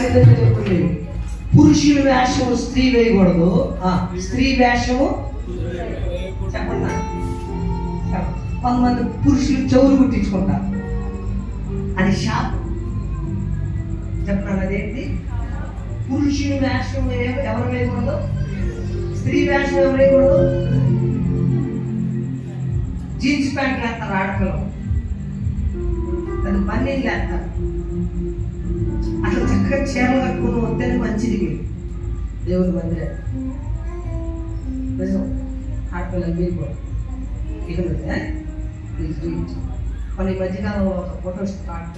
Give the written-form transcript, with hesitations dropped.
ఏదైతే చెప్తుంది, పురుషుని వేషము స్త్రీ వేయకూడదు, స్త్రీ వేషము చెప్పండి. కొంతమంది పురుషులు చెవులు కుట్టించుకుంటారు, అది శాపం. చెప్పండి, అదేంటి? పురుషుని వేషం ఎవరు వేయకూడదు, స్త్రీ వేషం ఎవరు వేయకూడదు. జీన్స్ ప్యాంట్లు వేస్తారు ఆడపిల్లలు, అది బన్నీలు వేస్తారు. అట్లా చక్కగా చీరలు కట్టుకుని వస్తేనే మంచిది దేవుని మందిరం. నిజం, ఆడపిల్లలు మీరు కూడా ఇక మన ఈ మధ్యకాలంలో ఒక ఫోటో స్టార్ట్